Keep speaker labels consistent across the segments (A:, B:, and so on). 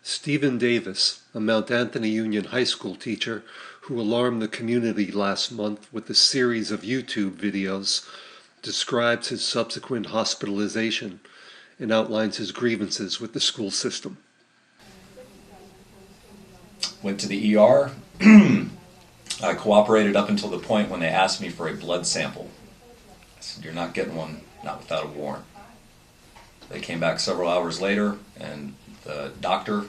A: Stephen Davis, a Mount Anthony Union High School teacher who alarmed the community last month with a series of YouTube videos, describes his subsequent hospitalization and outlines his grievances with the school system.
B: Went to the ER. I cooperated up until the point when they asked me for a blood sample. I said, "You're not getting one, not without a warrant." They came back several hours later, and the doctor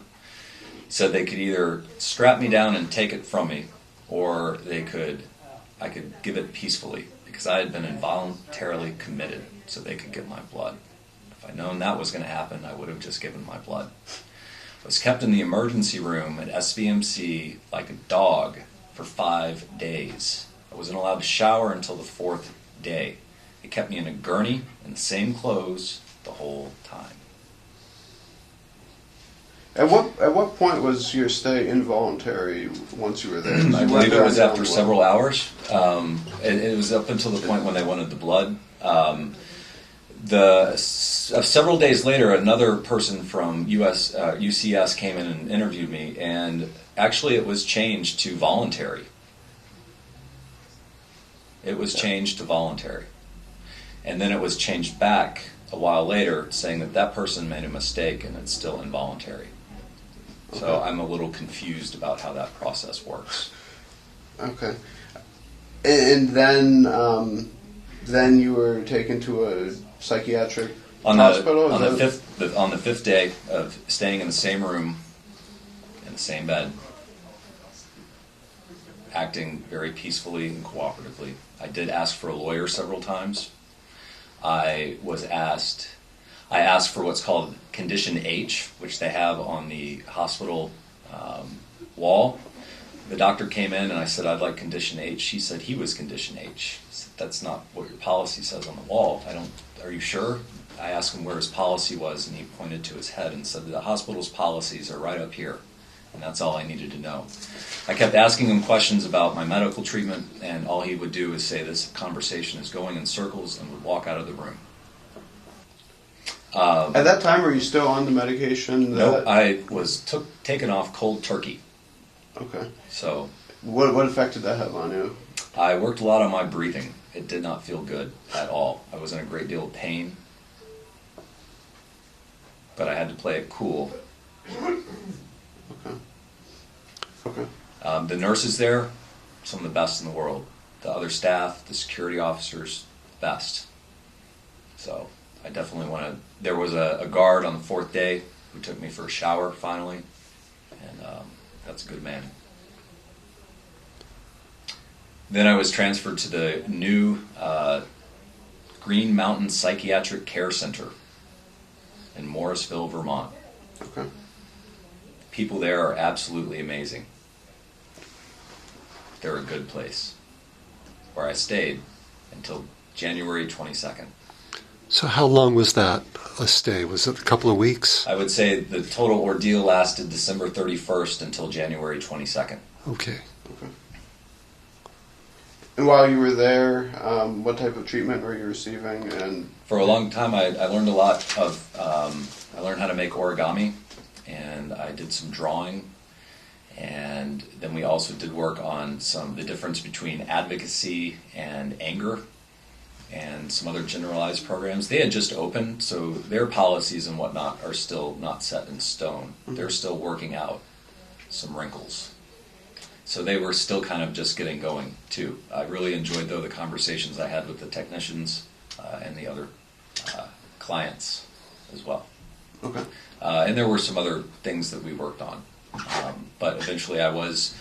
B: said they could either strap me down and take it from me, or I could give it peacefully, because I had been involuntarily committed, so they could get my blood. If I'd known that was going to happen, I would have just given my blood. I was kept in the emergency room at SVMC like a dog for 5 days. I wasn't allowed to shower until the 4th day. They kept me in a gurney in the same clothes the whole time.
C: At what point was your stay involuntary once you were there?
B: I believe it was after several hours. It was up until the point when they wanted the blood. Several days later, another person from UCS came in and interviewed me, and actually it was changed to voluntary. It was changed to voluntary. And then it was changed back a while later, saying that person made a mistake and it's still involuntary. So
C: Okay.
B: I'm a little confused about how that process works.
C: Okay. And then you were taken to a psychiatric hospital?
B: On the fifth day of staying in the same room, in the same bed, acting very peacefully and cooperatively. I did ask for a lawyer several times. I asked for what's called Condition H, which they have on the hospital wall. The doctor came in and I said, "I'd like Condition H." She said he was Condition H. I said, "That's not what your policy says on the wall. Are you sure?" I asked him where his policy was, and he pointed to his head and said, "The hospital's policies are right up here." And that's all I needed to know. I kept asking him questions about my medical treatment, and all he would do is say, "This conversation is going in circles," and would walk out of the room.
C: At that time, were you still on the medication?
B: No, I was taken off cold turkey.
C: Okay.
B: So
C: What effect did that have on you?
B: I worked a lot on my breathing. It did not feel good at all. I was in a great deal of pain, but I had to play it cool.
C: Okay.
B: The nurses there, some of the best in the world. The other staff, the security officers, best. So I definitely want to. There was a guard on the 4th day who took me for a shower finally, and that's a good man. Then I was transferred to the new Green Mountain Psychiatric Care Center in Morrisville, Vermont.
C: Okay.
B: People there are absolutely amazing. They're a good place, where I stayed until January 22nd.
A: So how long was that a stay? Was it a couple of weeks?
B: I would say the total ordeal lasted December 31st until January 22nd.
A: Okay.
C: Okay. And while you were there, what type of treatment were you receiving? And
B: For a long time, I learned a lot of. I learned how to make origami, and I did some drawing, and then we also did work on the difference between advocacy and anger, and some other generalized programs. They had just opened, so their policies and whatnot are still not set in stone. They're still working out some wrinkles. So they were still kind of just getting going too. I really enjoyed, though, the conversations I had with the technicians and the other clients as well.
C: okay.
B: And there were some other things that we worked on. But eventually I was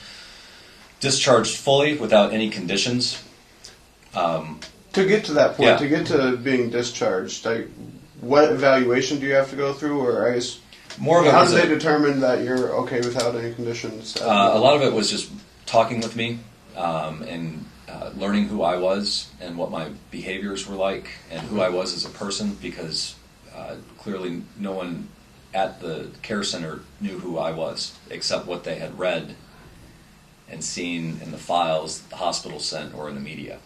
B: discharged fully without any conditions.
C: To get to that point,
B: Yeah.
C: to get to being discharged, what evaluation do you have to go through, or I guess
B: More of it
C: how
B: was
C: do they determine that you're okay without any conditions?
B: a lot of it was just talking with me and learning who I was and what my behaviors were like and who I was as a person, because clearly no one at the care center knew who I was except what they had read and seen in the files the hospital sent or in the media,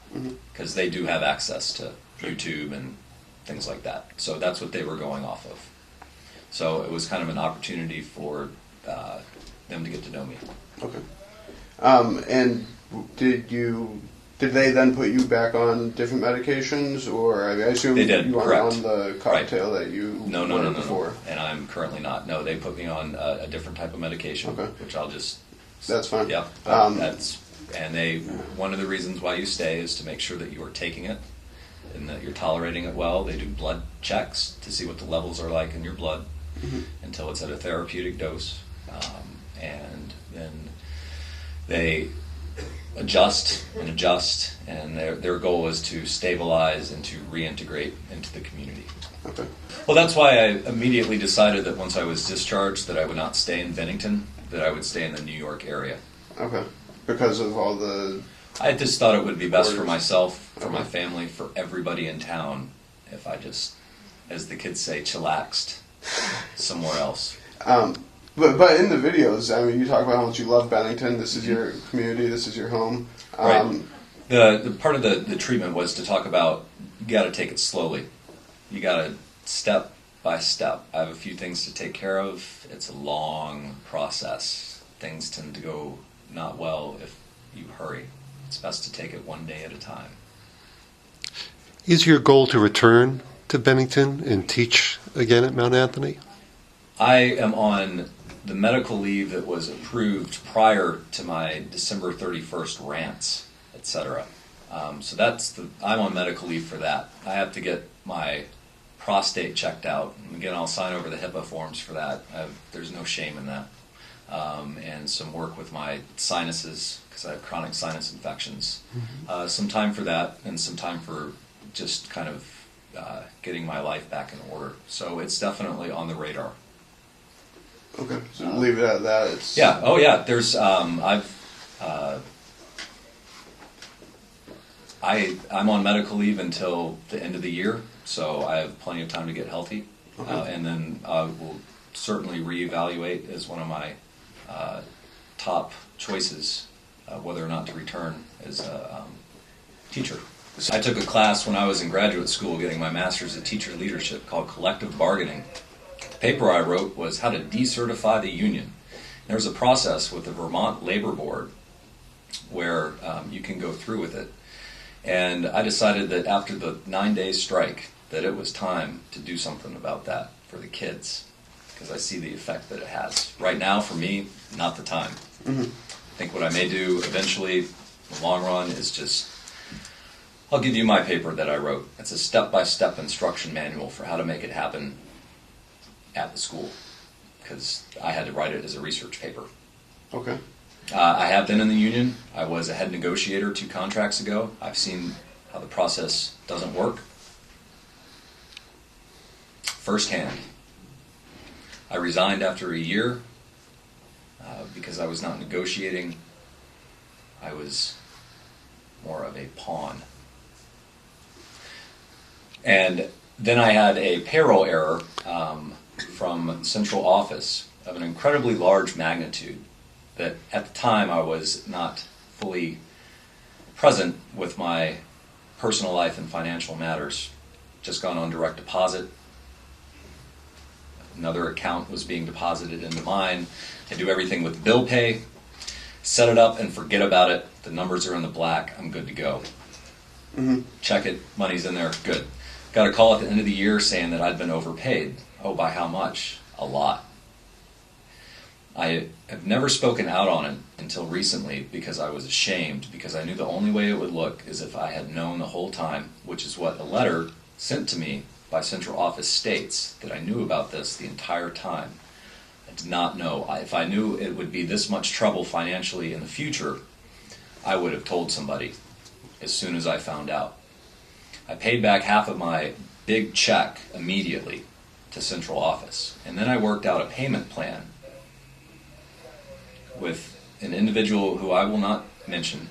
B: because they do have access to YouTube and things like that. So that's what they were going off of. So it was kind of an opportunity for them to get to know me.
C: Okay. And did they then put you back on different medications, or I assume
B: They did,
C: you weren't
B: correct.
C: on the cocktail that you
B: No.
C: before?
B: And I'm currently not. No, they put me on a different type of medication,
C: Okay.
B: which I'll just...
C: That's fine.
B: Yeah, one of the reasons why you stay is to make sure that you are taking it and that you're tolerating it well. They do blood checks to see what the levels are like in your blood until it's at a therapeutic dose. And then they adjust, and their goal is to stabilize and to reintegrate into the community.
C: Okay.
B: Well, that's why I immediately decided that once I was discharged that I would not stay in Bennington, that I would stay in the New York area.
C: Okay. Because of all the...
B: I just thought it would be best for
C: orders.
B: myself, for my family, for everybody in town, if I just, as the kids say, chillaxed somewhere else.
C: But in the videos, I mean, you talk about how much you love Bennington. This is your community. This is your home.
B: Right. The part of the treatment was to talk about you got to take it slowly. You got to step by step. I have a few things to take care of. It's a long process. Things tend to go not well if you hurry. It's best to take it one day at a time.
A: Is your goal to return to Bennington and teach again at Mount Anthony?
B: I am on the medical leave that was approved prior to my December 31st rants, etc. So I'm on medical leave for that. I have to get my prostate checked out. And again, I'll sign over the HIPAA forms for that. There's no shame in that. And some work with my sinuses, because I have chronic sinus infections. Some time for that, and some time for just kind of getting my life back in order. So it's definitely on the radar.
C: Okay, so leave it at that. It's...
B: Yeah. Oh, yeah. There's I'm on medical leave until the end of the year, so I have plenty of time to get healthy, and then I will certainly reevaluate as one of my top choices whether or not to return as a teacher. So I took a class when I was in graduate school getting my master's in teacher leadership called collective bargaining. The paper I wrote was how to decertify the union. There was a process with the Vermont Labor Board where you can go through with it. And I decided that after the 9-day strike that it was time to do something about that for the kids, because I see the effect that it has. Right now, for me, not the time. I think what I may do eventually, in the long run, is just, I'll give you my paper that I wrote. It's a step-by-step instruction manual for how to make it happen at the school, because I had to write it as a research paper.
C: Okay.
B: I have been in the union. I was a head negotiator 2 contracts ago. I've seen how the process doesn't work firsthand. I resigned after a year because I was not negotiating. I was more of a pawn. And then I had a payroll error from central office of an incredibly large magnitude that at the time I was not fully present with my personal life and financial matters. Just gone on direct deposit. Another account was being deposited into mine. I do everything with bill pay, set it up and forget about it. The numbers are in the black. I'm good to go. Check it. Money's in there. Good. Got a call at the end of the year saying that I'd been overpaid. Oh, by how much? A lot. I have never spoken out on it until recently because I was ashamed, because I knew the only way it would look is if I had known the whole time, which is what a letter sent to me by central office states, that I knew about this the entire time. I did not know. If I knew it would be this much trouble financially in the future, I would have told somebody as soon as I found out. I paid back half of my big check immediately to central office, and then I worked out a payment plan with an individual who I will not mention,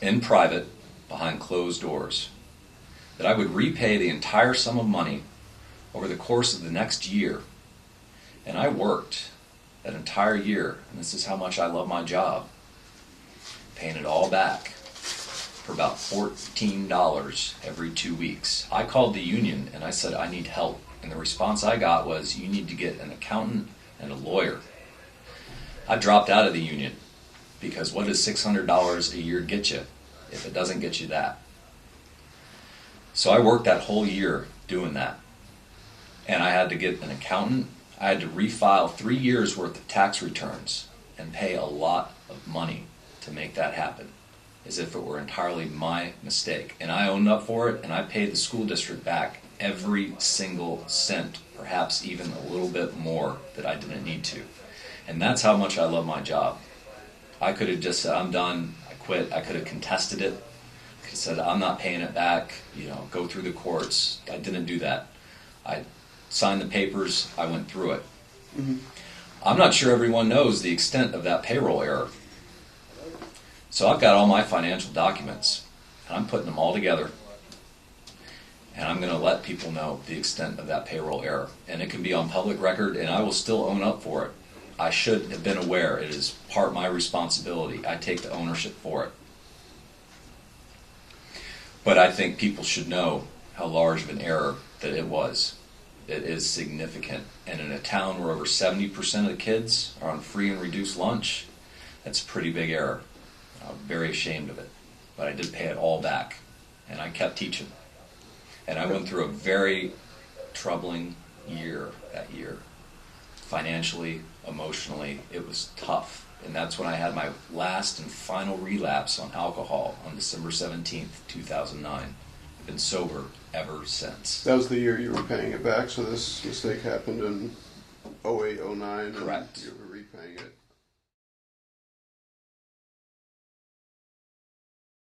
B: in private, behind closed doors, that I would repay the entire sum of money over the course of the next year. And I worked that entire year, and this is how much I love my job, paying it all back for about $14 every 2 weeks. I called the union and I said, I need help. And And the response I got was, you need to get an accountant and a lawyer. I dropped out of the union because what does $600 a year get you if it doesn't get you that? So I worked that whole year doing that. And I had to get an accountant. I had to refile 3 years worth of tax returns and pay a lot of money to make that happen, as if it were entirely my mistake. And I owned up for it, and I paid the school district back every single cent, perhaps even a little bit more that I didn't need to. And that's how much I love my job. I could have just said, I'm done, I quit. I could have contested it. I could have said, I'm not paying it back, go through the courts. I didn't do that. I signed the papers, I went through it. Mm-hmm. I'm not sure everyone knows the extent of that payroll error. So I've got all my financial documents, and I'm putting them all together, and I'm going to let people know the extent of that payroll error. And it can be on public record, and I will still own up for it. I should have been aware. It is part of my responsibility. I take the ownership for it. But I think people should know how large of an error that it was. It is significant. And in a town where over 70% of the kids are on free and reduced lunch, that's a pretty big error. I'm very ashamed of it. But I did pay it all back. And I kept teaching. And I went through a very troubling year that year. Financially, emotionally, it was tough. And that's when I had my last and final relapse on alcohol on December 17th, 2009. I've been sober ever since.
C: That was the year you were paying it back, so this mistake happened in 08, 09.
B: Correct.
C: And you were repaying it.